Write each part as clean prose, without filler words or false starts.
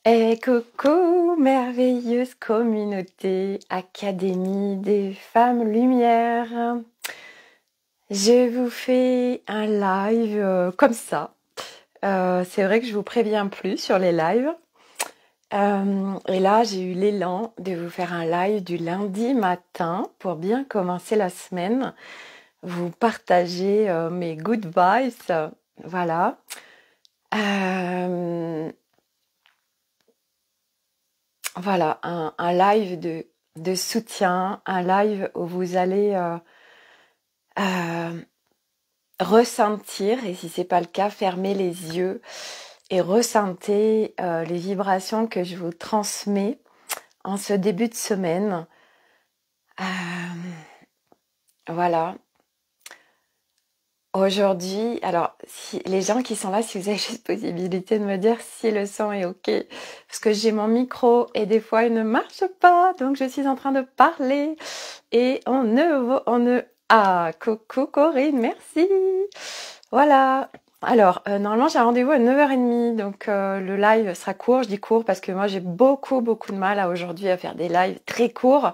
Et coucou, merveilleuse communauté, Académie des Femmes Lumière. Je vous fais un live comme ça. C'est vrai que je vous préviens plus sur les lives. Et là, j'ai eu l'élan de vous faire un live du lundi matin pour bien commencer la semaine. Vous partager mes good vibes. Voilà. Voilà, un live de soutien, un live où vous allez euh, ressentir, et si c'est pas le cas, fermez les yeux et ressentez les vibrations que je vous transmets en ce début de semaine. Voilà. Aujourd'hui, alors, si les gens qui sont là, si vous avez juste possibilité de me dire si le son est OK, parce que j'ai mon micro et des fois il ne marche pas, donc je suis en train de parler et Ah, coucou Corinne, merci. Voilà. Alors, normalement, j'ai un rendez-vous à 9h30, donc le live sera court. Je dis court parce que moi, j'ai beaucoup de mal aujourd'hui à faire des lives très courts.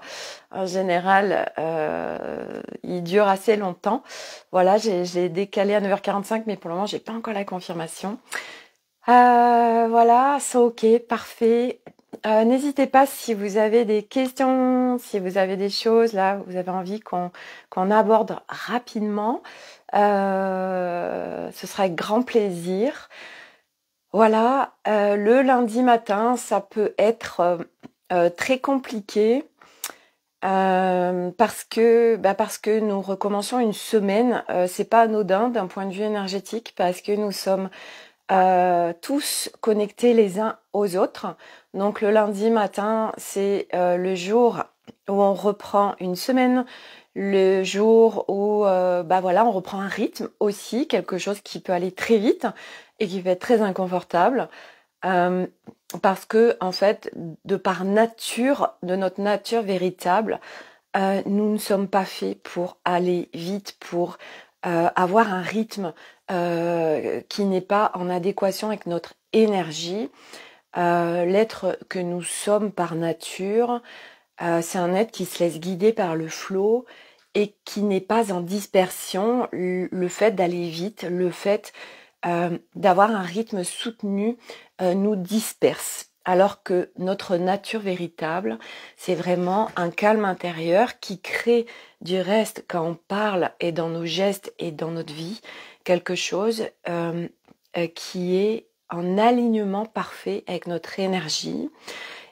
En général, ils durent assez longtemps. Voilà, j'ai décalé à 9h45, mais pour le moment, j'ai pas encore la confirmation. Voilà, c'est OK, parfait. N'hésitez pas si vous avez des questions, si vous avez des choses là, vous avez envie qu'on aborde rapidement. Ce sera avec grand plaisir. Voilà, le lundi matin, ça peut être très compliqué parce que nous recommençons une semaine. C'est pas anodin d'un point de vue énergétique parce que nous sommes tous connectés les uns aux autres. Donc le lundi matin, c'est le jour où on reprend une semaine, le jour où on reprend un rythme aussi, quelque chose qui peut aller très vite et qui peut être très inconfortable. Euh, Parce que en fait, de par nature, de notre nature véritable, nous ne sommes pas faits pour aller vite, pour avoir un rythme qui n'est pas en adéquation avec notre énergie. L'être que nous sommes par nature, c'est un être qui se laisse guider par le flot et qui n'est pas en dispersion. Le fait d'aller vite, le fait d'avoir un rythme soutenu nous disperse. Alors que notre nature véritable, c'est vraiment un calme intérieur qui crée du reste quand on parle et dans nos gestes et dans notre vie, quelque chose qui est en alignement parfait avec notre énergie.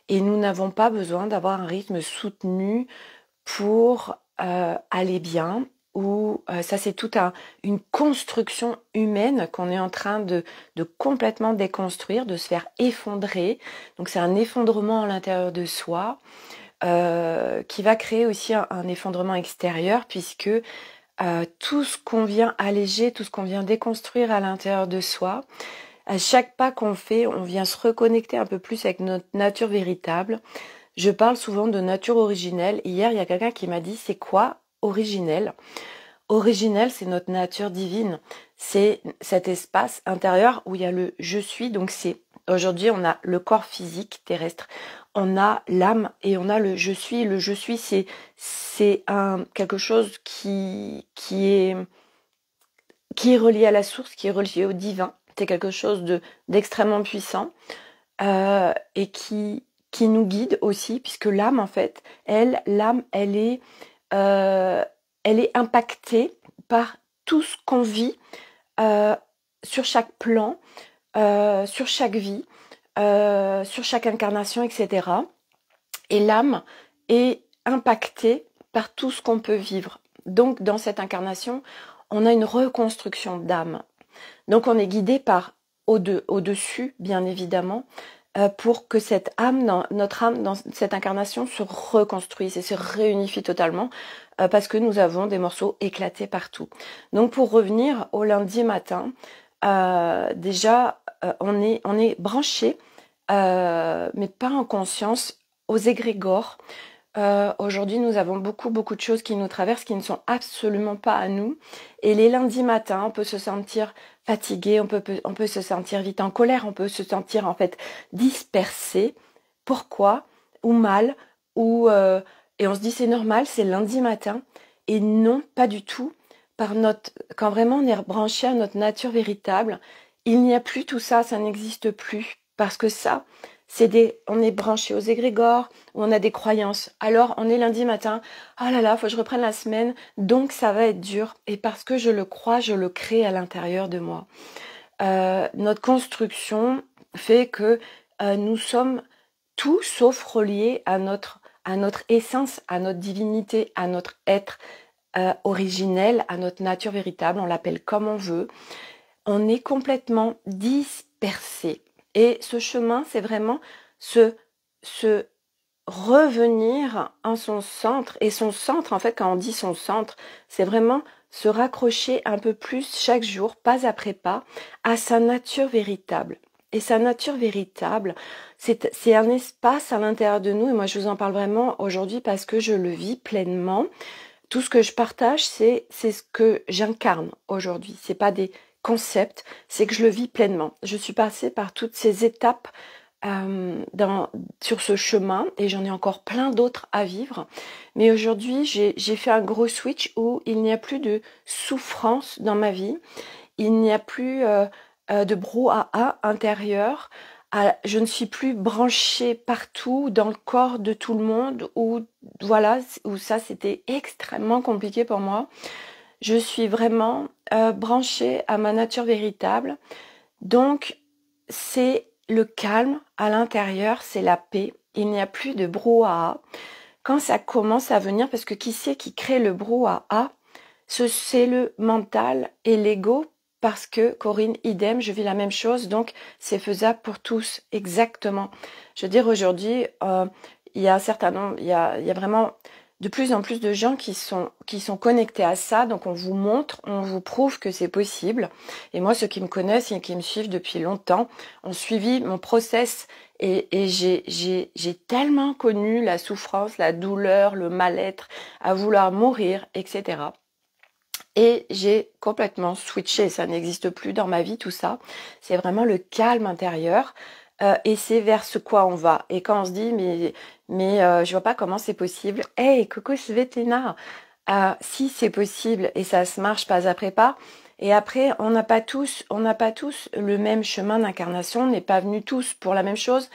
Et nous n'avons pas besoin d'avoir un rythme soutenu pour aller bien, ou ça c'est toute une construction humaine qu'on est en train de complètement déconstruire, de se faire effondrer. Donc c'est un effondrement à l'intérieur de soi qui va créer aussi un effondrement extérieur, puisque tout ce qu'on vient alléger, tout ce qu'on vient déconstruire à l'intérieur de soi, à chaque pas qu'on fait, on vient se reconnecter un peu plus avec notre nature véritable. Je parle souvent de nature originelle. Hier, il y a quelqu'un qui m'a dit, c'est quoi originel? Originel, c'est notre nature divine. C'est cet espace intérieur où il y a le je suis. Donc aujourd'hui, on a le corps physique terrestre, on a l'âme et on a le je suis. Le je suis, c'est quelque chose qui est relié à la source, qui est relié au divin. C'est quelque chose d'extrêmement puissant et qui nous guide aussi, puisque l'âme, en fait, euh, elle est impactée par tout ce qu'on vit euh, sur chaque plan, sur chaque vie, sur chaque incarnation, etc. Et l'âme est impactée par tout ce qu'on peut vivre. Donc, dans cette incarnation, on a une reconstruction d'âme. Donc, on est guidé par au-dessus, bien évidemment, pour que notre âme dans cette incarnation se reconstruise et se réunifie totalement, parce que nous avons des morceaux éclatés partout. Donc pour revenir au lundi matin, déjà on est branché, mais pas en conscience, aux égrégores Aujourd'hui, nous avons beaucoup de choses qui nous traversent, qui ne sont absolument pas à nous. Et les lundis matins, on peut se sentir fatigué, on peut se sentir vite en colère, on peut se sentir en fait dispersé. Pourquoi? Ou mal, ou et on se dit c'est normal, c'est lundi matin. Et non, pas du tout. Quand vraiment on est branché à notre nature véritable, il n'y a plus tout ça, ça n'existe plus. Parce que ça, on est branché aux égrégores, où on a des croyances. Alors, on est lundi matin, oh là là, faut que je reprenne la semaine, donc ça va être dur. Et parce que je le crois, je le crée à l'intérieur de moi. Notre construction fait que nous sommes tout sauf reliés à notre essence, à notre divinité, à notre être originel, à notre nature véritable, on l'appelle comme on veut. On est complètement dispersé. Et ce chemin, c'est vraiment se revenir en son centre. Et son centre, en fait, quand on dit son centre, c'est vraiment se raccrocher un peu plus chaque jour, pas après pas, à sa nature véritable. Et sa nature véritable, c'est un espace à l'intérieur de nous. Et moi, je vous en parle vraiment aujourd'hui parce que je le vis pleinement. Tout ce que je partage, c'est ce que j'incarne aujourd'hui. C'est pas des concepts, c'est que je le vis pleinement. Je suis passée par toutes ces étapes sur ce chemin et j'en ai encore plein d'autres à vivre. Mais aujourd'hui, j'ai fait un gros switch où il n'y a plus de souffrance dans ma vie. Il n'y a plus de brouhaha intérieur. Je ne suis plus branchée partout dans le corps de tout le monde où ça c'était extrêmement compliqué pour moi. Je suis vraiment branchée à ma nature véritable. Donc c'est le calme à l'intérieur, c'est la paix. Il n'y a plus de brouhaha. Quand ça commence à venir, parce que qui c'est qui crée le brouhaha? C'est le mental et l'ego, parce que Corinne, idem, je vis la même chose, donc c'est faisable pour tous, exactement. Je veux dire, aujourd'hui, il y a un certain nombre, il y a vraiment de plus en plus de gens qui sont connectés à ça, donc on vous montre, on vous prouve que c'est possible. Et moi, ceux qui me connaissent et qui me suivent depuis longtemps ont suivi mon process et j'ai tellement connu la souffrance, la douleur, le mal-être, à vouloir mourir, etc. Et j'ai complètement switché, ça n'existe plus dans ma vie tout ça. C'est vraiment le calme intérieur et c'est vers ce quoi on va. Et quand on se dit mais je vois pas comment c'est possible. Hey, coucou Svetlana, si c'est possible et ça se marche pas après pas. Et après, on n'a pas tous le même chemin d'incarnation, on n'est pas venus tous pour la même chose,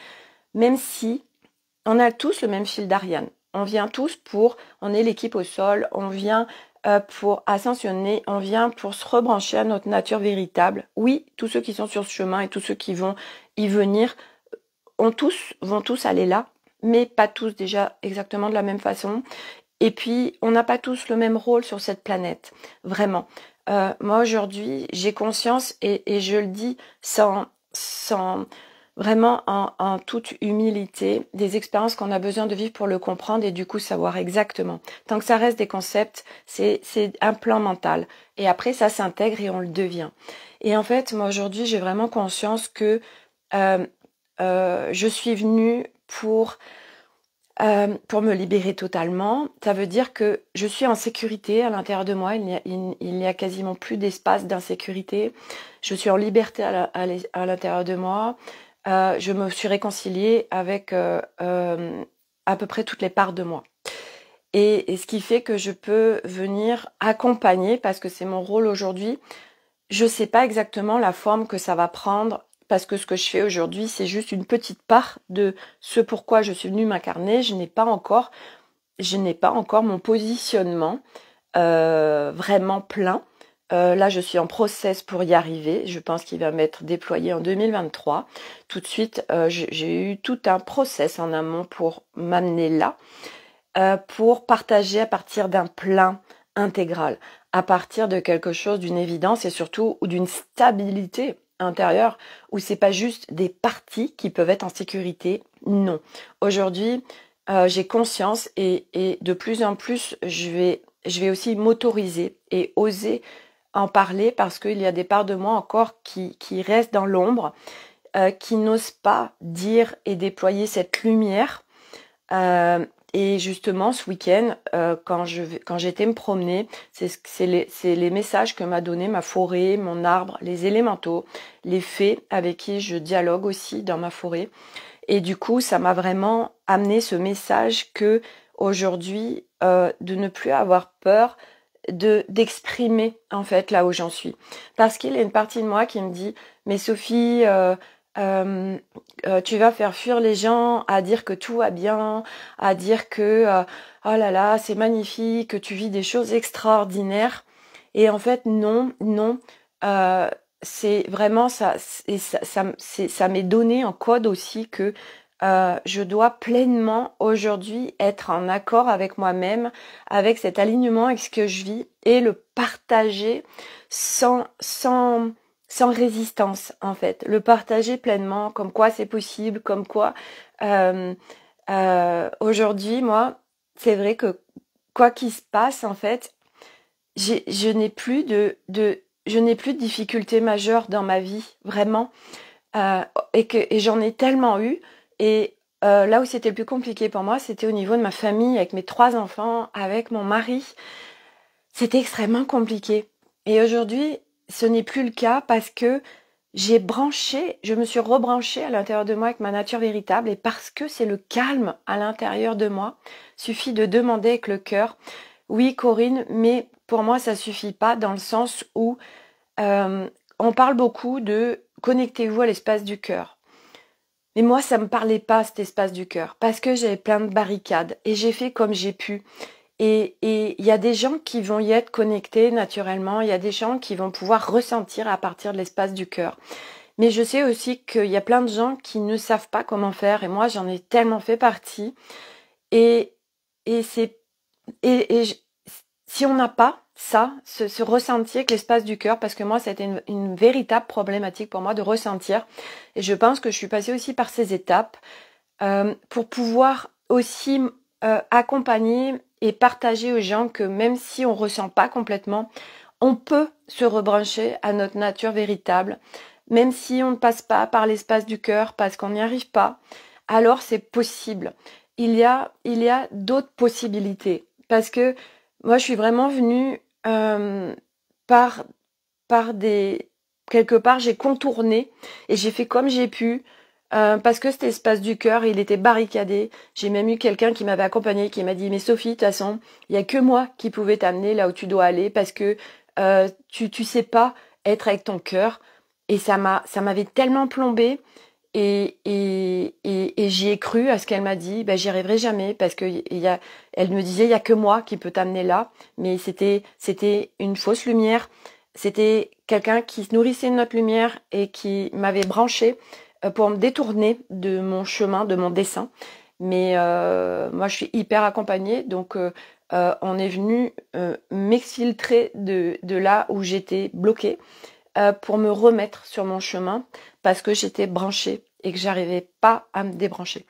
même si on a tous le même fil d'Ariane. On vient tous on est l'équipe au sol, on vient pour ascensionner, on vient pour se rebrancher à notre nature véritable. Oui, tous ceux qui sont sur ce chemin et tous ceux qui vont y venir vont tous aller là, mais pas tous déjà exactement de la même façon. Et puis, on n'a pas tous le même rôle sur cette planète, vraiment. Moi, aujourd'hui, j'ai conscience et je le dis sans vraiment en toute humilité, des expériences qu'on a besoin de vivre pour le comprendre et du coup savoir exactement. Tant que ça reste des concepts, c'est un plan mental. Et après, ça s'intègre et on le devient. Et en fait, moi aujourd'hui, j'ai vraiment conscience que je suis venue pour me libérer totalement. Ça veut dire que je suis en sécurité à l'intérieur de moi. Il n'y a quasiment plus d'espace d'insécurité. Je suis en liberté à l'intérieur de moi. Je me suis réconciliée avec à peu près toutes les parts de moi. Et ce qui fait que je peux venir accompagner, parce que c'est mon rôle aujourd'hui. Je sais pas exactement la forme que ça va prendre, parce que ce que je fais aujourd'hui, c'est juste une petite part de ce pourquoi je suis venue m'incarner. Je n'ai pas encore mon positionnement vraiment plein. Là, je suis en process pour y arriver. Je pense qu'il va m'être déployé en 2023. Tout de suite, j'ai eu tout un process en amont pour m'amener là, pour partager à partir d'un plein intégral, à partir de quelque chose d'une évidence et surtout d'une stabilité intérieure où c'est pas juste des parties qui peuvent être en sécurité. Non. Aujourd'hui, j'ai conscience et de plus en plus, je vais aussi m'autoriser et oser en parler parce qu'il y a des parts de moi encore qui restent dans l'ombre, qui n'osent pas dire et déployer cette lumière Et justement, ce week-end, quand j'étais me promener, c'est les messages que m'a donné ma forêt, mon arbre, les élémentaux, les fées avec qui je dialogue aussi dans ma forêt. Et du coup, ça m'a vraiment amené ce message que aujourd'hui, de ne plus avoir peur d'exprimer en fait là où j'en suis. Parce qu'il y a une partie de moi qui me dit, mais Sophie, euh, tu vas faire fuir les gens à dire que tout va bien, à dire que oh là là, c'est magnifique, que tu vis des choses extraordinaires. Et en fait, non, non. euh, c'est vraiment ça, ça m'est donné en code aussi que je dois pleinement aujourd'hui être en accord avec moi-même, avec cet alignement, avec ce que je vis et le partager sans résistance en fait. Le partager pleinement, comme quoi c'est possible, comme quoi euh, aujourd'hui, moi, c'est vrai que quoi qu'il se passe en fait, je n'ai plus je n'ai plus de difficultés majeures dans ma vie, vraiment. Euh, et j'en ai tellement eu. Et là où c'était le plus compliqué pour moi, c'était au niveau de ma famille, avec mes 3 enfants, avec mon mari. C'était extrêmement compliqué. Et aujourd'hui, ce n'est plus le cas parce que je me suis rebranchée à l'intérieur de moi avec ma nature véritable et parce que c'est le calme à l'intérieur de moi. Suffit de demander avec le cœur. Oui, Corinne, mais pour moi, ça suffit pas dans le sens où on parle beaucoup de connectez-vous à l'espace du cœur. Mais moi, ça me parlait pas, cet espace du cœur, parce que j'avais plein de barricades et j'ai fait comme j'ai pu. Et il y a des gens qui vont y être connectés naturellement, il y a des gens qui vont pouvoir ressentir à partir de l'espace du cœur. Mais je sais aussi qu'il y a plein de gens qui ne savent pas comment faire, et moi, j'en ai tellement fait partie. Et, et c'est si on n'a pas ça, ce ressenti avec l'espace du cœur, parce que moi, c'était une véritable problématique pour moi de ressentir. Et je pense que je suis passée aussi par ces étapes pour pouvoir aussi accompagner et partager aux gens que même si on ressent pas complètement, on peut se rebrancher à notre nature véritable, même si on ne passe pas par l'espace du cœur parce qu'on n'y arrive pas. Alors c'est possible. Il y a d'autres possibilités parce que moi je suis vraiment venue par par des quelque part j'ai contourné et j'ai fait comme j'ai pu parce que cet espace du cœur il était barricadé. J'ai même eu quelqu'un qui m'avait accompagné qui m'a dit mais Sophie de toute façon il y a que moi qui pouvais t'amener là où tu dois aller parce que tu sais pas être avec ton cœur et ça m'avait tellement plombé et j'y ai cru à ce qu'elle m'a dit. Ben, j'y arriverai jamais parce que elle me disait il y a que moi qui peut t'amener là, mais c'était une fausse lumière. C'était quelqu'un qui se nourrissait de notre lumière et qui m'avait branché pour me détourner de mon chemin, de mon dessein. Mais moi, je suis hyper accompagnée, donc on est venu m'exfiltrer de là où j'étais bloquée pour me remettre sur mon chemin parce que j'étais branchée et que j'arrivais pas à me débrancher.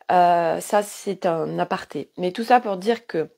Ça, c'est un aparté. Mais tout ça pour dire que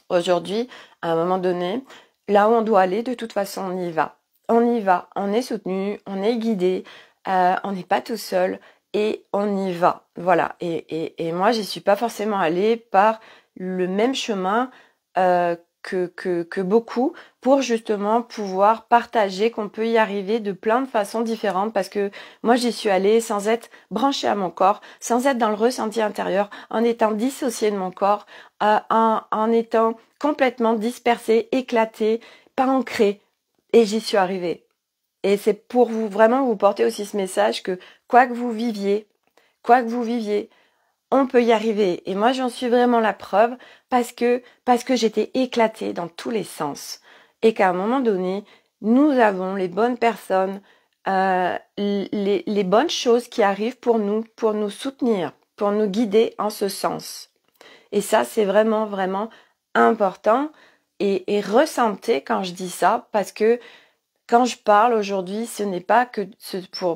aujourd'hui, à un moment donné, là où on doit aller, de toute façon, on y va. On y va, on est soutenu, on est guidé, on n'est pas tout seul et on y va. Voilà. Et moi, j'y suis pas forcément allée par le même chemin que beaucoup pour justement pouvoir partager qu'on peut y arriver de plein de façons différentes parce que moi j'y suis allée sans être branchée à mon corps, sans être dans le ressenti intérieur, en étant dissociée de mon corps, en étant complètement dispersée, éclatée, pas ancrée. Et j'y suis arrivée. Et c'est pour vous vraiment vous porter aussi ce message que quoi que vous viviez, on peut y arriver. Et moi, j'en suis vraiment la preuve parce que j'étais éclatée dans tous les sens. Et qu'à un moment donné, nous avons les bonnes personnes, les bonnes choses qui arrivent pour nous soutenir, pour nous guider en ce sens. Et ça, c'est vraiment, vraiment important. Et ressentez quand je dis ça, parce que quand je parle aujourd'hui, ce n'est pas que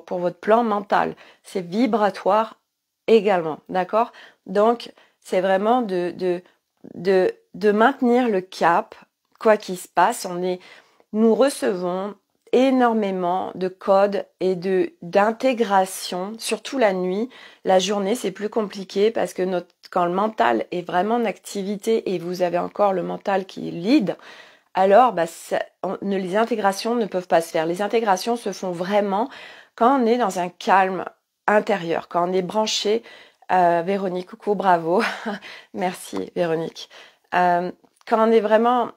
pour votre plan mental, c'est vibratoire également, d'accord? Donc, c'est vraiment de maintenir le cap, quoi qu'il se passe. Nous recevons énormément de codes et d'intégration, surtout la nuit. La journée, c'est plus compliqué parce que quand le mental est vraiment en activité et vous avez encore le mental qui lead, alors les intégrations ne peuvent pas se faire. Les intégrations se font vraiment quand on est dans un calme intérieur, quand on est branché. Véronique, coucou, bravo. Merci Véronique. Quand on est vraiment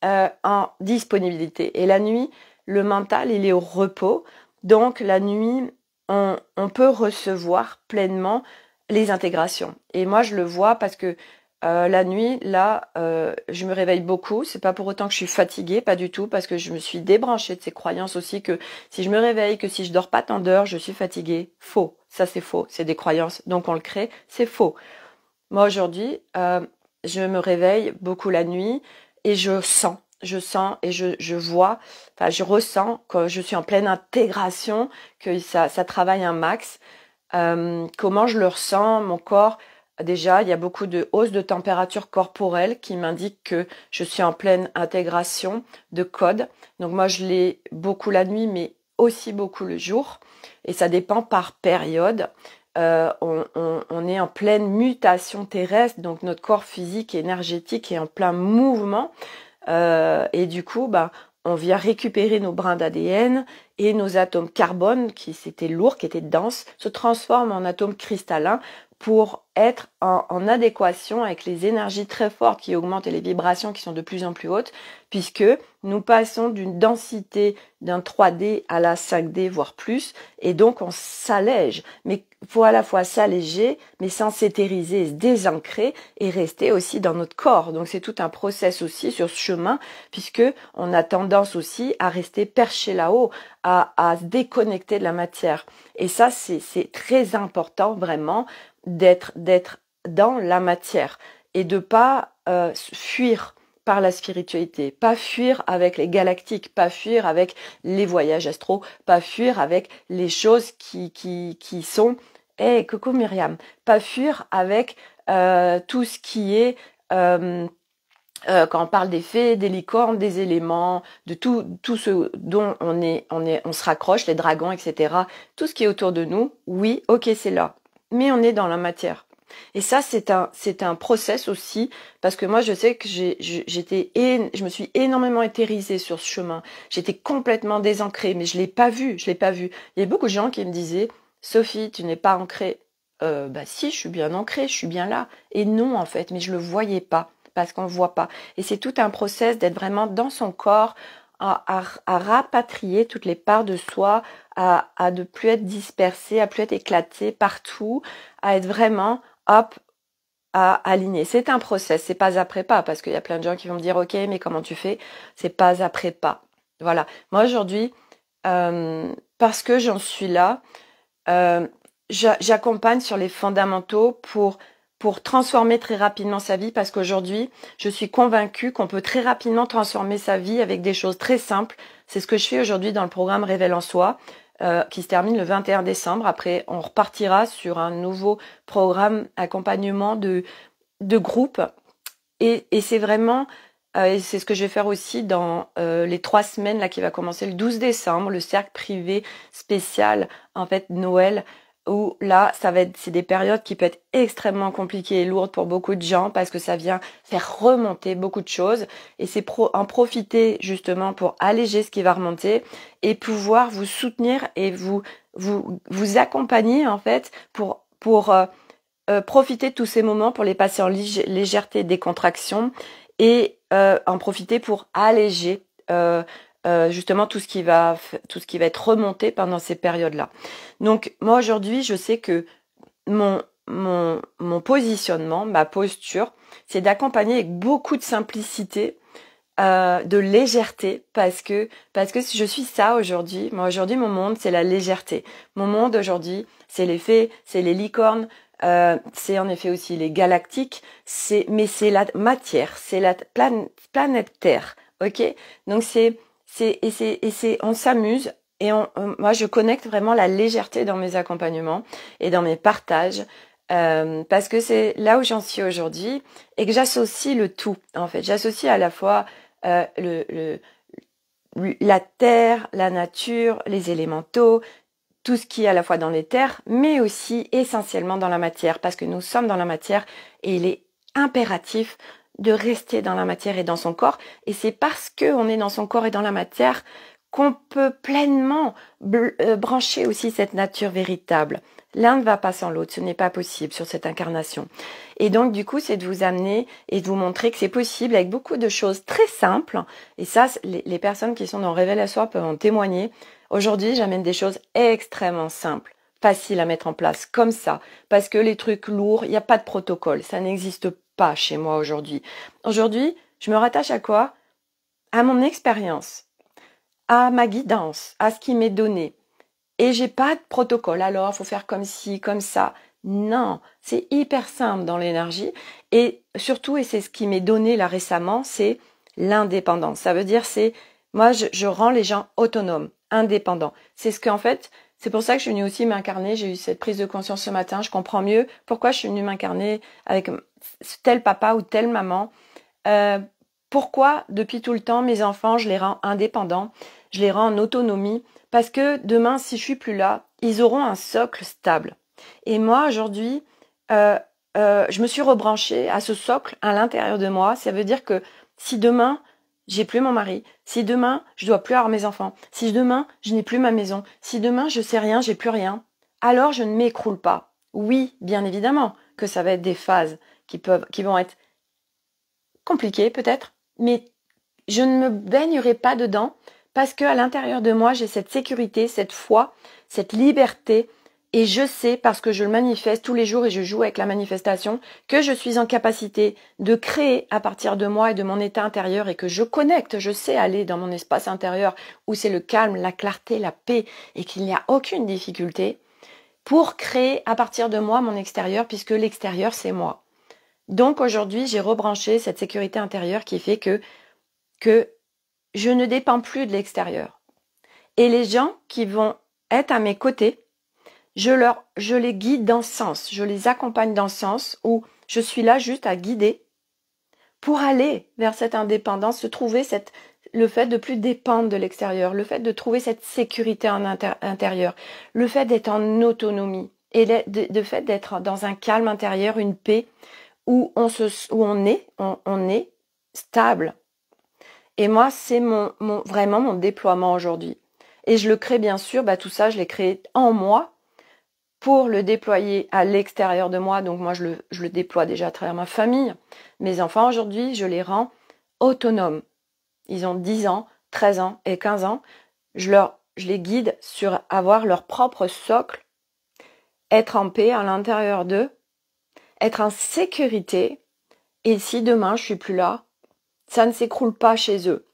en disponibilité. Et la nuit, le mental, il est au repos. Donc la nuit, on peut recevoir pleinement les intégrations. Et moi, je le vois parce que la nuit, là, je me réveille beaucoup. C'est pas pour autant que je suis fatiguée, pas du tout, parce que je me suis débranchée de ces croyances aussi que si je me réveille, que si je dors pas tant d'heures, je suis fatiguée. Faux. Ça, c'est faux. C'est des croyances. Donc, on le crée. C'est faux. Moi, aujourd'hui, je me réveille beaucoup la nuit et je sens et je vois, enfin, je ressens que je suis en pleine intégration, que ça travaille un max. Comment je le ressens, mon corps? Déjà, il y a beaucoup de hausse de température corporelle qui m'indique que je suis en pleine intégration de code. Donc moi, je l'ai beaucoup la nuit, mais aussi beaucoup le jour. Et ça dépend par période. On est en pleine mutation terrestre, donc notre corps physique et énergétique est en plein mouvement. Et du coup, on vient récupérer nos brins d'ADN et nos atomes carbone, qui étaient lourds, qui étaient denses, se transforment en atomes cristallins pour être en adéquation avec les énergies très fortes qui augmentent et les vibrations qui sont de plus en plus hautes, puisque nous passons d'une densité d'un 3D à la 5D, voire plus, et donc on s'allège. Mais il faut à la fois s'alléger, mais sans s'éthériser, se désancrer et rester aussi dans notre corps. Donc c'est tout un process aussi sur ce chemin, puisque on a tendance aussi à rester perché là-haut, à se déconnecter de la matière. Et ça, c'est très important vraiment d'être dans la matière et de pas fuir par la spiritualité, pas fuir avec les galactiques, pas fuir avec les voyages astraux, pas fuir avec les choses qui sont coucou Myriam, pas fuir avec tout ce qui est quand on parle des fées, des licornes, des éléments, de tout ce dont on se raccroche, les dragons, etc. Tout ce qui est autour de nous, oui, ok, c'est là. Mais on est dans la matière. Et ça, c'est un process aussi, parce que moi, je sais que je me suis énormément éthérisée sur ce chemin. J'étais complètement désancrée, mais je l'ai pas vu. Il y a beaucoup de gens qui me disaient, Sophie, tu n'es pas ancrée. Si, je suis bien ancrée, je suis bien là. Et non, en fait, mais je le voyais pas, parce qu'on le voit pas. Et c'est tout un process d'être vraiment dans son corps, à rapatrier toutes les parts de soi, à ne plus être dispersé, à plus être éclaté partout, à être vraiment à aligner. C'est un process, c'est pas après pas, parce qu'il y a plein de gens qui vont me dire ok, mais comment tu fais? C'est pas après pas. Voilà. Moi aujourd'hui, parce que j'en suis là, j'accompagne sur les fondamentaux pour transformer très rapidement sa vie, parce qu'aujourd'hui, je suis convaincue qu'on peut très rapidement transformer sa vie avec des choses très simples. C'est ce que je fais aujourd'hui dans le programme Révèle en soi, qui se termine le 21 décembre. Après, on repartira sur un nouveau programme accompagnement de groupe. Et c'est vraiment, et c'est ce que je vais faire aussi dans les 3 semaines là qui va commencer le 12 décembre, le cercle privé spécial, en fait, Noël, où là, c'est des périodes qui peuvent être extrêmement compliquées et lourdes pour beaucoup de gens parce que ça vient faire remonter beaucoup de choses et c'est en profiter justement pour alléger ce qui va remonter et pouvoir vous soutenir et vous accompagner en fait pour profiter de tous ces moments pour les passer en légèreté, décontraction et en profiter pour alléger justement tout ce qui va être remonté pendant ces périodes-là. Donc moi aujourd'hui, je sais que mon positionnement, ma posture, c'est d'accompagner avec beaucoup de simplicité, de légèreté, parce que je suis ça aujourd'hui. Moi aujourd'hui, mon monde, c'est la légèreté. Mon monde aujourd'hui, c'est les fées, c'est les licornes, c'est en effet aussi les galactiques, mais c'est la matière, c'est la planète Terre, ok? Donc on s'amuse et moi je connecte vraiment la légèreté dans mes accompagnements et dans mes partages parce que c'est là où j'en suis aujourd'hui et que j'associe le tout en fait. J'associe à la fois la terre, la nature, les élémentaux, tout ce qui est à la fois dans les terres, mais aussi essentiellement dans la matière, parce que nous sommes dans la matière et il est impératif de rester dans la matière et dans son corps. Et c'est parce qu'on est dans son corps et dans la matière qu'on peut pleinement brancher aussi cette nature véritable. L'un ne va pas sans l'autre, ce n'est pas possible sur cette incarnation. Et donc du coup, c'est de vous amener et de vous montrer que c'est possible avec beaucoup de choses très simples. Et ça, les personnes qui sont dans Réveil à Soi peuvent en témoigner. Aujourd'hui, j'amène des choses extrêmement simples, faciles à mettre en place, comme ça. Parce que les trucs lourds, il n'y a pas de protocole, ça n'existe pas chez moi aujourd'hui. Aujourd'hui, je me rattache à quoi? À mon expérience, à ma guidance, à ce qui m'est donné. Et j'ai pas de protocole. Alors, faut faire comme ci, comme ça. Non, c'est hyper simple dans l'énergie. Et surtout, et c'est ce qui m'est donné là récemment, c'est l'indépendance. Ça veut dire, moi, je rends les gens autonomes, indépendants. C'est ce qu'en fait, c'est pour ça que je suis venue aussi m'incarner. J'ai eu cette prise de conscience ce matin. Je comprends mieux pourquoi je suis venue m'incarner avec tel papa ou telle maman. Pourquoi, depuis tout le temps, mes enfants, je les rends indépendants, je les rends en autonomie. Parce que demain, si je suis plus là, ils auront un socle stable. Et moi, aujourd'hui, je me suis rebranchée à ce socle à l'intérieur de moi. Ça veut dire que si demain, j'ai plus mon mari, si demain, je dois plus avoir mes enfants, si demain, je n'ai plus ma maison, si demain, je sais rien, j'ai plus rien, alors je ne m'écroule pas. Oui, bien évidemment que ça va être des phases qui vont être compliquées peut-être, mais je ne me baignerai pas dedans parce qu'à l'intérieur de moi, j'ai cette sécurité, cette foi, cette liberté et je sais, parce que je le manifeste tous les jours et je joue avec la manifestation, que je suis en capacité de créer à partir de moi et de mon état intérieur et que je connecte, je sais aller dans mon espace intérieur où c'est le calme, la clarté, la paix et qu'il n'y a aucune difficulté pour créer à partir de moi mon extérieur puisque l'extérieur c'est moi. Donc aujourd'hui, j'ai rebranché cette sécurité intérieure qui fait que je ne dépends plus de l'extérieur. Et les gens qui vont être à mes côtés, je les guide dans ce sens, je les accompagne dans ce sens où je suis là juste à guider pour aller vers cette indépendance, se trouver le fait de plus dépendre de l'extérieur, le fait de trouver cette sécurité en intérieur, le fait d'être en autonomie et le fait d'être dans un calme intérieur, une paix où on est stable. Et moi, c'est vraiment mon déploiement aujourd'hui. Et je le crée bien sûr, tout ça, je l'ai créé en moi pour le déployer à l'extérieur de moi. Donc moi, je le déploie déjà à travers ma famille. Mes enfants, aujourd'hui, je les rends autonomes. Ils ont 10 ans, 13 ans et 15 ans. Je les guide sur avoir leur propre socle, être en paix à l'intérieur d'eux, être en sécurité. Et si demain, je suis plus là, ça ne s'écroule pas chez eux.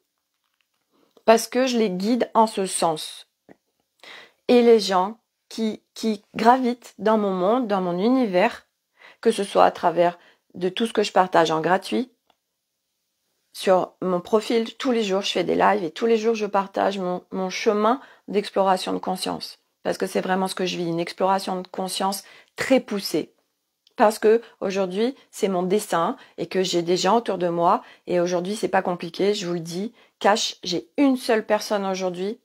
Parce que je les guide en ce sens. Et les gens qui gravitent dans mon monde, dans mon univers, que ce soit à travers de tout ce que je partage en gratuit, sur mon profil, tous les jours je fais des lives et tous les jours je partage mon chemin d'exploration de conscience. Parce que c'est vraiment ce que je vis, une exploration de conscience très poussée. Parce que aujourd'hui c'est mon dessein et que j'ai des gens autour de moi et aujourd'hui c'est pas compliqué, je vous le dis. Cash, j'ai une seule personne aujourd'hui.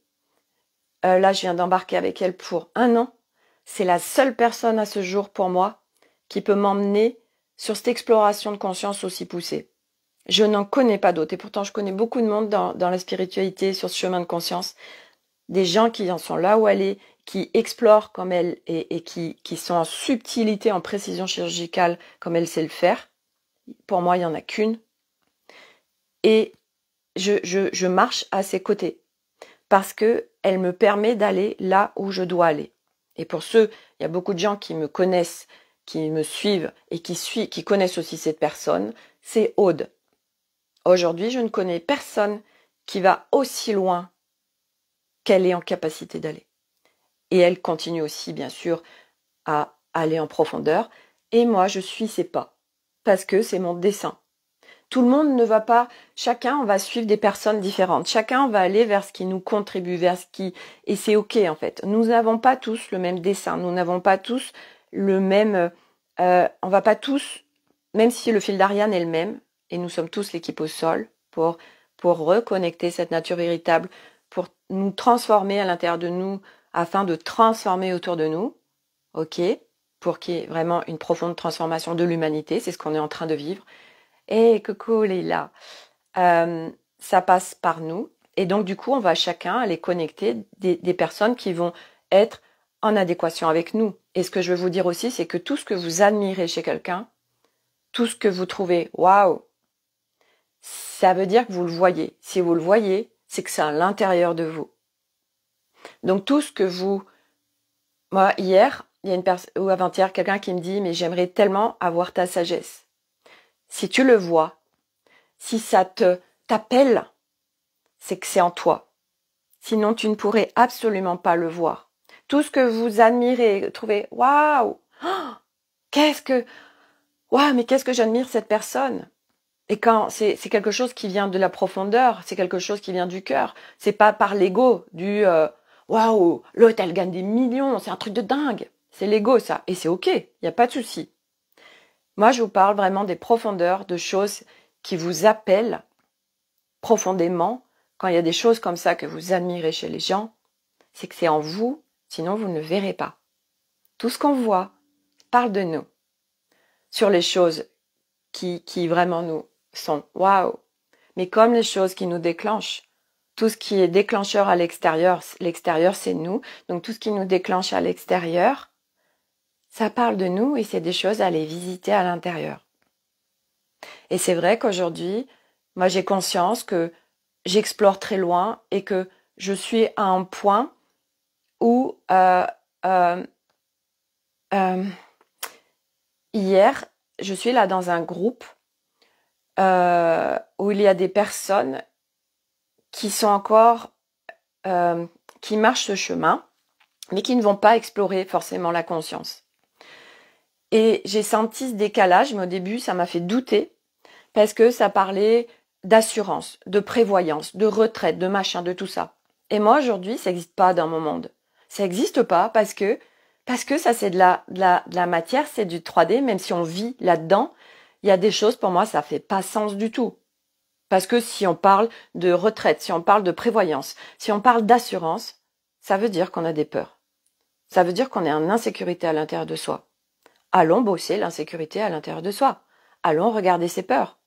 Là je viens d'embarquer avec elle pour 1 an. C'est la seule personne à ce jour pour moi qui peut m'emmener sur cette exploration de conscience aussi poussée. Je n'en connais pas d'autres et pourtant je connais beaucoup de monde dans la spiritualité sur ce chemin de conscience. Des gens qui en sont là où elle est, qui explorent comme elle et qui sont en subtilité, en précision chirurgicale comme elle sait le faire. Pour moi, il n'y en a qu'une. Et je marche à ses côtés parce qu'elle me permet d'aller là où je dois aller. Et pour ceux, il y a beaucoup de gens qui me connaissent, qui me suivent et qui connaissent aussi cette personne, c'est Aude. Aujourd'hui, je ne connais personne qui va aussi loin qu'elle est en capacité d'aller. Et elle continue aussi, bien sûr, à aller en profondeur. Et moi, je suis ses pas. Parce que c'est mon dessein. Tout le monde ne va pas... Chacun va suivre des personnes différentes. Chacun va aller vers ce qui nous contribue, vers ce qui... Et c'est OK, en fait. Nous n'avons pas tous le même dessein. Nous n'avons pas tous le même... on va pas tous... Même si le fil d'Ariane est le même, et nous sommes tous l'équipe au sol, pour pour reconnecter cette nature véritable, pour nous transformer à l'intérieur de nous, afin de transformer autour de nous, ok, pour qu'il y ait vraiment une profonde transformation de l'humanité, c'est ce qu'on est en train de vivre. Et coucou Leïla, ça passe par nous, et donc du coup on va chacun aller connecter des personnes qui vont être en adéquation avec nous. Et ce que je veux vous dire aussi, c'est que tout ce que vous admirez chez quelqu'un, tout ce que vous trouvez waouh, ça veut dire que vous le voyez. Si vous le voyez, c'est que c'est à l'intérieur de vous. Donc tout ce que vous... Moi, hier, il y a une personne, ou avant-hier, quelqu'un qui me dit « Mais j'aimerais tellement avoir ta sagesse. » Si tu le vois, si ça t'appelle, c'est que c'est en toi. Sinon, tu ne pourrais absolument pas le voir. Tout ce que vous admirez, trouvez « Waouh, mais qu'est-ce que j'admire cette personne ?» Et quand c'est quelque chose qui vient de la profondeur, c'est quelque chose qui vient du cœur. C'est pas par l'ego du waouh, l'autre elle gagne des millions, c'est un truc de dingue. C'est l'ego ça, et c'est ok, il y a pas de souci. Moi je vous parle vraiment des profondeurs, de choses qui vous appellent profondément. Quand il y a des choses comme ça que vous admirez chez les gens, c'est que c'est en vous, sinon vous ne verrez pas. Tout ce qu'on voit parle de nous. Sur les choses qui vraiment nous sont waouh. Mais comme les choses qui nous déclenchent, tout ce qui est déclencheur à l'extérieur c'est nous. Donc tout ce qui nous déclenche à l'extérieur, ça parle de nous et c'est des choses à aller visiter à l'intérieur. Et c'est vrai qu'aujourd'hui, moi j'ai conscience que j'explore très loin et que je suis à un point où hier, je suis là dans un groupe où il y a des personnes qui sont encore, qui marchent ce chemin, mais qui ne vont pas explorer forcément la conscience. Et j'ai senti ce décalage, mais au début, ça m'a fait douter, parce que ça parlait d'assurance, de prévoyance, de retraite, de machin, de tout ça. Et moi, aujourd'hui, ça n'existe pas dans mon monde. Ça n'existe pas parce que ça, c'est de la matière, c'est du 3D, même si on vit là-dedans, il y a des choses, pour moi, ça fait pas sens du tout. Parce que si on parle de retraite, si on parle de prévoyance, si on parle d'assurance, ça veut dire qu'on a des peurs. Ça veut dire qu'on est en insécurité à l'intérieur de soi. Allons bosser l'insécurité à l'intérieur de soi. Allons regarder ses peurs.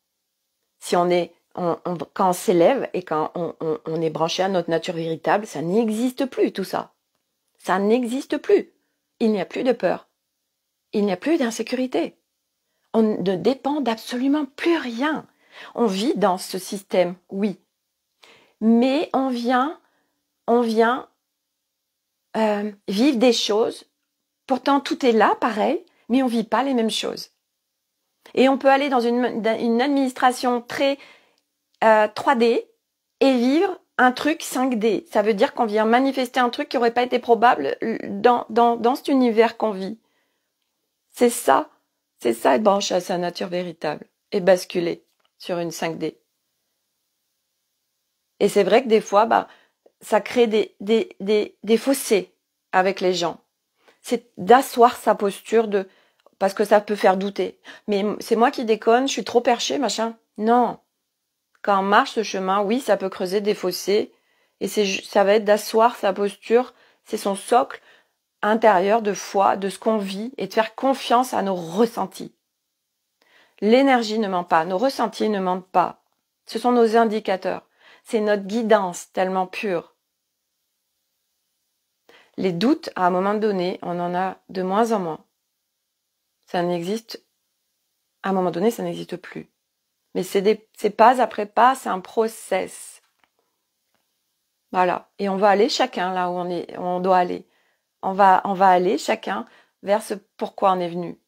Si on est, quand on s'élève et quand on est branché à notre nature véritable, ça n'existe plus tout ça. Ça n'existe plus. Il n'y a plus de peur. Il n'y a plus d'insécurité. On ne dépend d'absolument plus rien. On vit dans ce système, oui. Mais on vient vivre des choses. Pourtant, tout est là, pareil, mais on vit pas les mêmes choses. Et on peut aller dans une administration très 3D et vivre un truc 5D. Ça veut dire qu'on vient manifester un truc qui n'aurait pas été probable dans cet univers qu'on vit. C'est ça être branché à sa nature véritable et basculer sur une 5D. Et c'est vrai que des fois, ça crée des fossés avec les gens. C'est d'asseoir sa posture parce que ça peut faire douter. Mais c'est moi qui déconne, je suis trop perché, machin. Non. Quand on marche ce chemin, oui, ça peut creuser des fossés. Et ça va être d'asseoir sa posture. C'est son socle intérieur de foi, de ce qu'on vit et de faire confiance à nos ressentis. L'énergie ne ment pas, nos ressentis ne mentent pas. Ce sont nos indicateurs. C'est notre guidance tellement pure. Les doutes, à un moment donné, on en a de moins en moins. Ça n'existe, à un moment donné, ça n'existe plus. Mais c'est pas après pas, c'est un process. Voilà. Et on va aller chacun là où on doit aller. On va aller chacun vers ce pourquoi on est venu.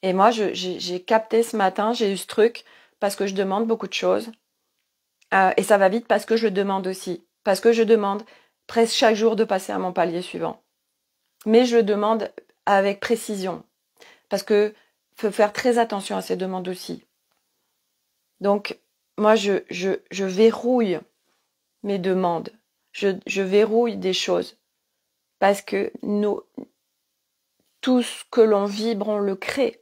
Et moi, j'ai capté ce matin, j'ai eu ce truc parce que je demande beaucoup de choses. Et ça va vite parce que je demande aussi. Parce que je demande presque chaque jour de passer à mon palier suivant. Mais je demande avec précision. Parce que faut faire très attention à ces demandes aussi. Donc, moi, je verrouille mes demandes. Je verrouille des choses. Parce que tout ce que l'on vibre, on le crée.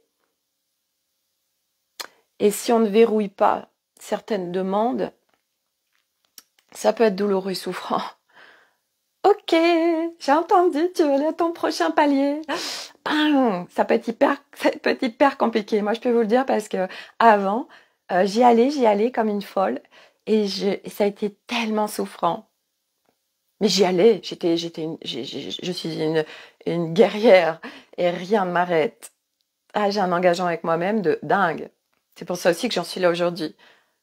Et si on ne verrouille pas certaines demandes, ça peut être douloureux et souffrant. Ok, j'ai entendu, tu veux aller à ton prochain palier. Ça peut être hyper compliqué. Moi, je peux vous le dire parce que avant, j'y allais comme une folle et ça a été tellement souffrant. Mais j'y allais, je suis une guerrière et rien ne m'arrête. Ah, j'ai un engagement avec moi-même de dingue. C'est pour ça aussi que j'en suis là aujourd'hui.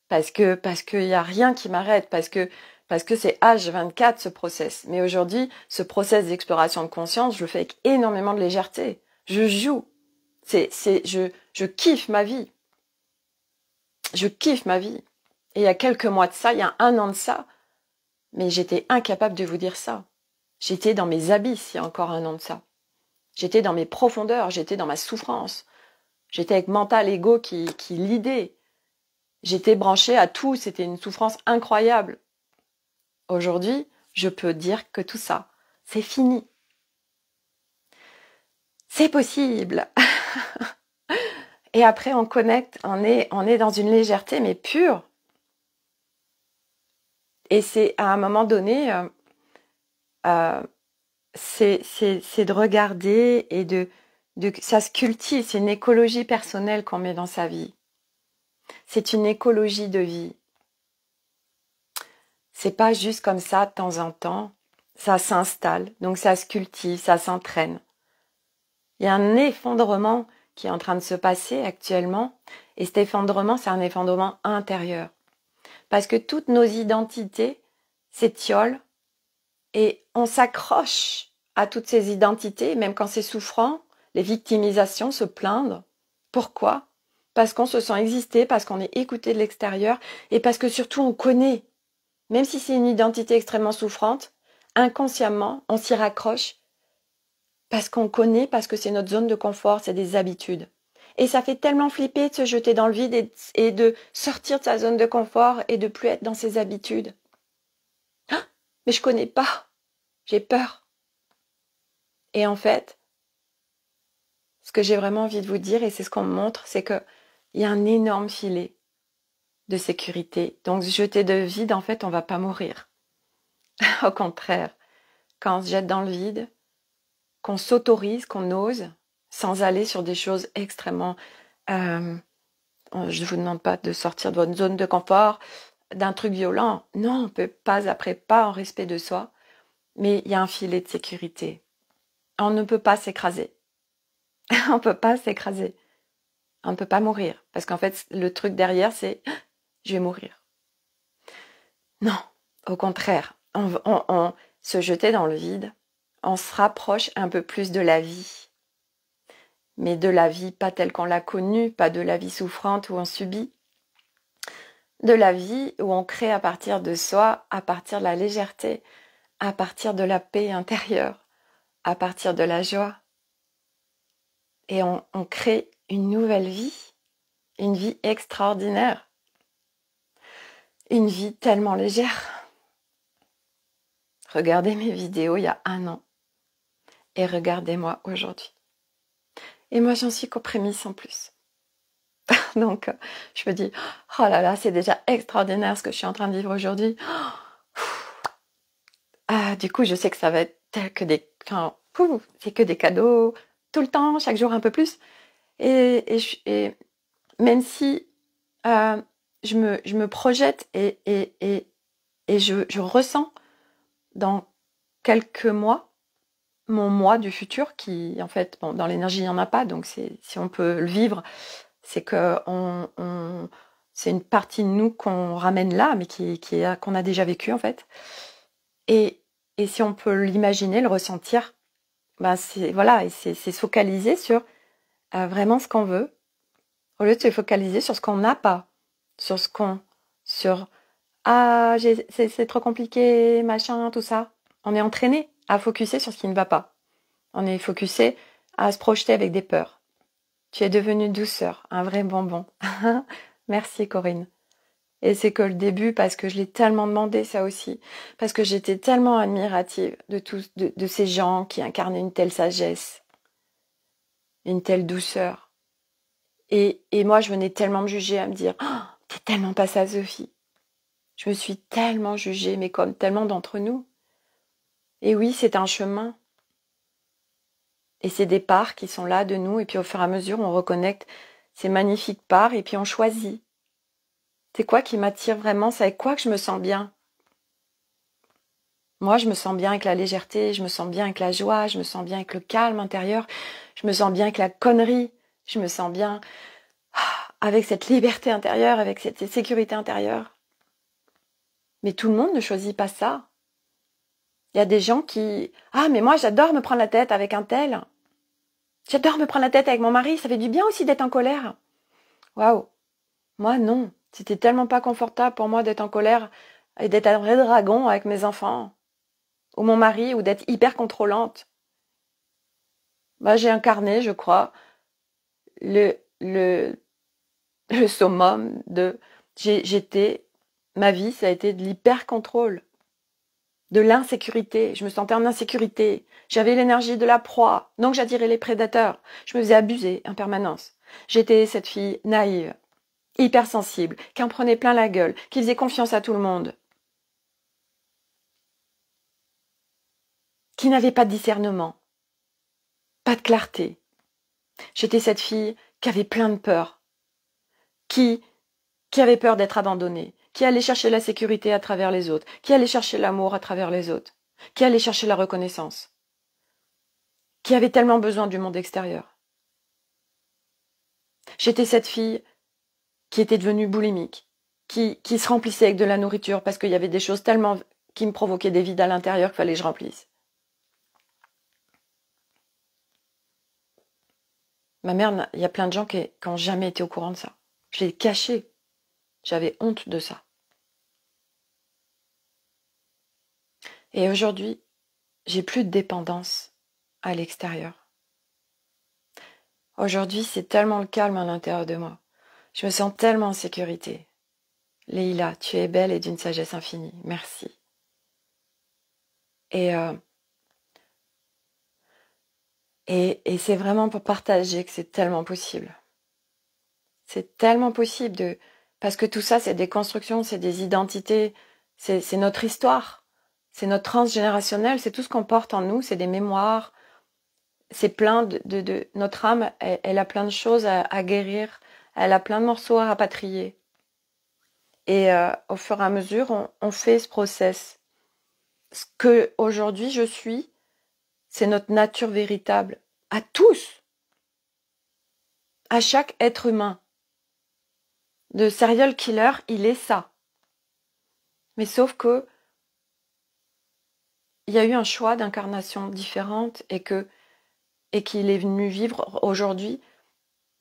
Parce que y a rien qui m'arrête, parce que c'est H24 ce process. Mais aujourd'hui, ce process d'exploration de conscience, je le fais avec énormément de légèreté. Je joue. Je kiffe ma vie. Je kiffe ma vie. Et il y a quelques mois de ça, il y a 1 an de ça, mais j'étais incapable de vous dire ça. J'étais dans mes abysses il y a encore 1 an de ça. J'étais dans mes profondeurs, j'étais dans ma souffrance. J'étais avec mental, ego qui lidait. J'étais branchée à tout, c'était une souffrance incroyable. Aujourd'hui, je peux dire que tout ça, c'est fini. C'est possible. Et après, on connecte, on est dans une légèreté, mais pure. Et c'est à un moment donné, c'est de regarder et ça se cultive. C'est une écologie personnelle qu'on met dans sa vie. C'est une écologie de vie. C'est pas juste comme ça de temps en temps. Ça s'installe, donc ça se cultive, ça s'entraîne. Il y a un effondrement qui est en train de se passer actuellement. Et cet effondrement, c'est un effondrement intérieur. Parce que toutes nos identités s'étiolent et on s'accroche à toutes ces identités, même quand c'est souffrant, les victimisations, se plaindre. Pourquoi? Parce qu'on se sent exister, parce qu'on est écouté de l'extérieur et parce que surtout on connaît. Même si c'est une identité extrêmement souffrante, inconsciemment, on s'y raccroche parce qu'on connaît, parce que c'est notre zone de confort, c'est des habitudes. Et ça fait tellement flipper de se jeter dans le vide et de sortir de sa zone de confort et de plus être dans ses habitudes. Ah, mais je connais pas. J'ai peur. Et en fait, ce que j'ai vraiment envie de vous dire, et c'est ce qu'on me montre, c'est qu'il y a un énorme filet de sécurité. Donc, jeter de vide, en fait, on va pas mourir. Au contraire, quand on se jette dans le vide, qu'on s'autorise, qu'on ose, sans aller sur des choses extrêmement... je ne vous demande pas de sortir de votre zone de confort, d'un truc violent. Non, on peut pas après pas en respect de soi. Mais il y a un filet de sécurité. On ne peut pas s'écraser. On ne peut pas s'écraser. On ne peut pas mourir. Parce qu'en fait, le truc derrière, c'est « je vais mourir ». Non, au contraire. On se jeter dans le vide, on se rapproche un peu plus de la vie. Mais de la vie pas telle qu'on l'a connue, pas de la vie souffrante où on subit. De la vie où on crée à partir de soi, à partir de la légèreté, à partir de la paix intérieure, à partir de la joie. Et on crée une nouvelle vie, une vie extraordinaire, une vie tellement légère. Regardez mes vidéos il y a 1 an et regardez-moi aujourd'hui. Et moi, j'en suis qu'aux prémices en plus. Donc, je me dis, oh là là, c'est déjà extraordinaire ce que je suis en train de vivre aujourd'hui. Du coup, je sais que ça va être tel que c'est que des cadeaux tout le temps, chaque jour un peu plus. Et même si je me projette et je ressens dans quelques mois mon moi du futur qui, en fait, bon, dans l'énergie, il n'y en a pas, donc si on peut le vivre, c'est que c'est une partie de nous qu'on ramène là, mais qu'on a déjà vécu, en fait. Et si on peut l'imaginer, le ressentir, ben c'est se focaliser sur vraiment ce qu'on veut, au lieu de se focaliser sur ce qu'on n'a pas, sur c'est trop compliqué, machin, tout ça. On est entraîné à focuser sur ce qui ne va pas. On est focusé à se projeter avec des peurs. Tu es devenue douceur, un vrai bonbon. Merci Corinne. Et c'est que le début, parce que je l'ai tellement demandé ça aussi, parce que j'étais tellement admirative de ces gens qui incarnaient une telle sagesse, une telle douceur. Et moi, je venais tellement me juger, à me dire, oh, T'es tellement pas ça, Sophie. Je me suis tellement jugée, mais comme tellement d'entre nous. Et oui, c'est un chemin. Et c'est des parts qui sont là de nous, et puis au fur et à mesure, on reconnecte ces magnifiques parts, et puis on choisit. C'est quoi qui m'attire vraiment? C'est avec quoi que je me sens bien? Moi, je me sens bien avec la légèreté, je me sens bien avec la joie, je me sens bien avec le calme intérieur, je me sens bien avec la connerie, je me sens bien avec cette liberté intérieure, avec cette sécurité intérieure. Mais tout le monde ne choisit pas ça. Il y a des gens qui... Ah, mais moi, j'adore me prendre la tête avec un tel. J'adore me prendre la tête avec mon mari, ça fait du bien aussi d'être en colère. Waouh. Moi, non. C'était tellement pas confortable pour moi d'être en colère et d'être un vrai dragon avec mes enfants. Ou mon mari, ou d'être hyper contrôlante. Moi, j'ai incarné, je crois, le summum de... Ma vie, ça a été de l'hyper-contrôle, de l'insécurité. Je me sentais en insécurité. J'avais l'énergie de la proie, donc j'attirais les prédateurs. Je me faisais abuser en permanence. J'étais cette fille naïve, hypersensible, qui en prenait plein la gueule, qui faisait confiance à tout le monde, qui n'avait pas de discernement, pas de clarté. J'étais cette fille qui avait plein de peur, qui avait peur d'être abandonnée, qui allait chercher la sécurité à travers les autres, qui allait chercher l'amour à travers les autres, qui allait chercher la reconnaissance, qui avait tellement besoin du monde extérieur. J'étais cette fille qui était devenue boulimique, qui se remplissait avec de la nourriture parce qu'il y avait des choses tellement qui me provoquaient des vides à l'intérieur qu'il fallait que je remplisse. Ma mère, il y a plein de gens qui n'ont jamais été au courant de ça. Je l'ai caché. J'avais honte de ça. Et aujourd'hui, j'ai plus de dépendance à l'extérieur. Aujourd'hui, c'est tellement le calme à l'intérieur de moi. Je me sens tellement en sécurité. Leïla, tu es belle et d'une sagesse infinie. Merci. Et c'est vraiment pour partager que c'est tellement possible. C'est tellement possible parce que tout ça, c'est des constructions, c'est des identités, c'est notre histoire, c'est notre transgénérationnel, c'est tout ce qu'on porte en nous, c'est des mémoires, c'est plein de notre âme, elle a plein de choses à guérir, elle a plein de morceaux à rapatrier. Et au fur et à mesure, on fait ce process. Ce que aujourd'hui je suis, c'est notre nature véritable, à tous, à chaque être humain. De serial killer, il est ça. Mais sauf que il y a eu un choix d'incarnation différente et qu'il est venu vivre aujourd'hui.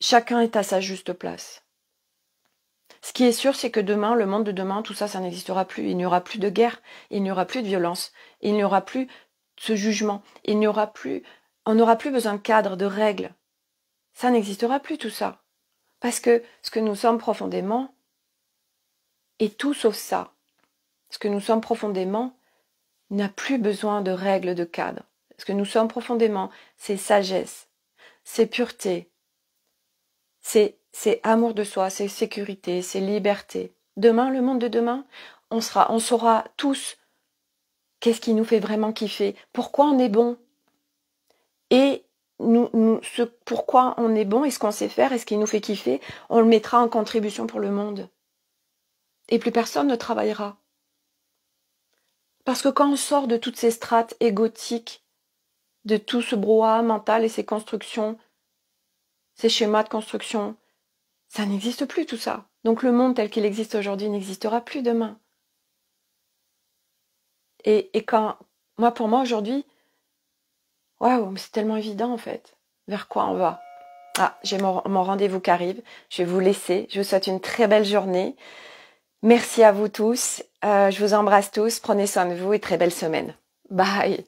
Chacun est à sa juste place. Ce qui est sûr, c'est que demain, le monde de demain, tout ça, ça n'existera plus. Il n'y aura plus de guerre, il n'y aura plus de violence, il n'y aura plus ce jugement, on n'aura plus besoin de cadres, de règles. Ça n'existera plus tout ça. Parce que ce que nous sommes profondément est tout sauf ça. Ce que nous sommes profondément n'a plus besoin de règles, de cadres. Ce que nous sommes profondément, c'est sagesse, c'est pureté, c'est amour de soi, c'est sécurité, c'est liberté. Demain, le monde de demain, on saura tous qu'est-ce qui nous fait vraiment kiffer, pourquoi on est bon. Et pourquoi on est bon et ce qu'on sait faire et ce qui nous fait kiffer, on le mettra en contribution pour le monde. Et plus personne ne travaillera. Parce que quand on sort de toutes ces strates égotiques, de tout ce brouhaha mental et ces constructions, ces schémas de construction, ça n'existe plus tout ça. Donc le monde tel qu'il existe aujourd'hui n'existera plus demain. Et pour moi aujourd'hui, waouh, c'est tellement évident en fait. Vers quoi on va? Ah, j'ai mon rendez-vous qui arrive. Je vais vous laisser. Je vous souhaite une très belle journée. Merci à vous tous. Je vous embrasse tous. Prenez soin de vous et très belle semaine. Bye.